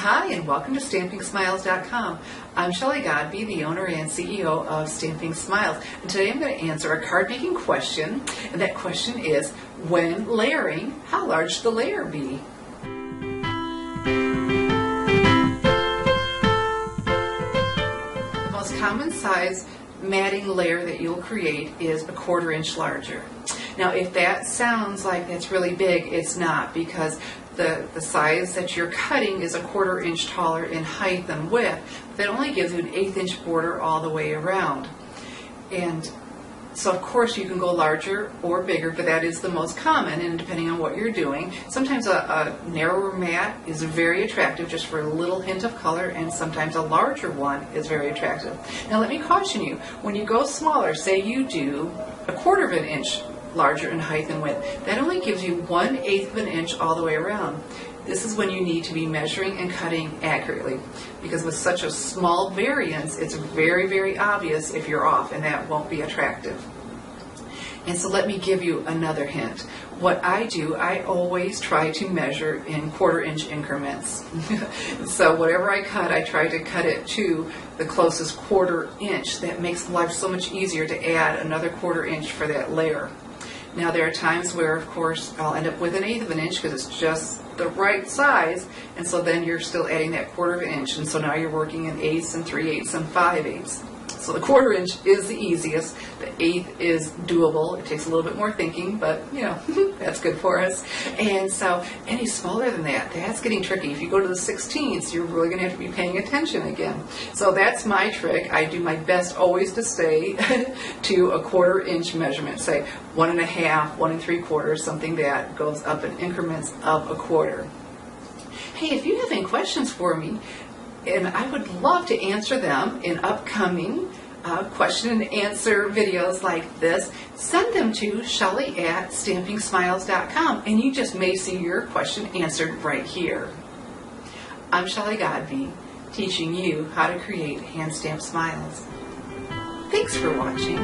Hi, and welcome to StampingSmiles.com. I'm Shelly Godby, the owner and CEO of Stamping Smiles, and today I'm going to answer a card making question, and that question is, when layering, how large should the layer be? The most common size matting layer that you'll create is a 1/4 inch larger. Now, if that sounds like that's really big, it's not, because the size that you're cutting is a 1/4 inch taller in height than width. That only gives you an 1/8 inch border all the way around. And so of course you can go larger or bigger, but that is the most common, and depending on what you're doing. Sometimes a narrower mat is very attractive just for a little hint of color, and sometimes a larger one is very attractive. Now let me caution you, when you go smaller, say you do a 1/4 inch larger in height and width, that only gives you 1/8 inch all the way around. This is when you need to be measuring and cutting accurately, because with such a small variance, it's very, very obvious if you're off, and that won't be attractive. And so let me give you another hint. What I do, I always try to measure in 1/4 inch increments. So whatever I cut, I try to cut it to the closest 1/4 inch. That makes life so much easier to add another 1/4 inch for that layer. Now there are times where, of course, I'll end up with an 1/8 inch because it's just the right size, and so then you're still adding that 1/4 inch, and so now you're working in 1/8 and 3/8 and 5/8. So the 1/4 inch is the easiest. The 1/8 is doable. It takes a little bit more thinking, but you know, that's good for us. And so any smaller than that, that's getting tricky. If you go to the 16ths, you're really going to have to be paying attention again. So that's my trick. I do my best always to stay to a 1/4 inch measurement, say 1.5, 1 3/4, something that goes up in increments of a 1/4. Hey, if you have any questions for me, and I would love to answer them in upcoming question and answer videos like this, send them to Shelly@StampingSmiles.com, and you just may see your question answered right here. I'm Shelly Godby, teaching you how to create hand stamped smiles. Thanks for watching.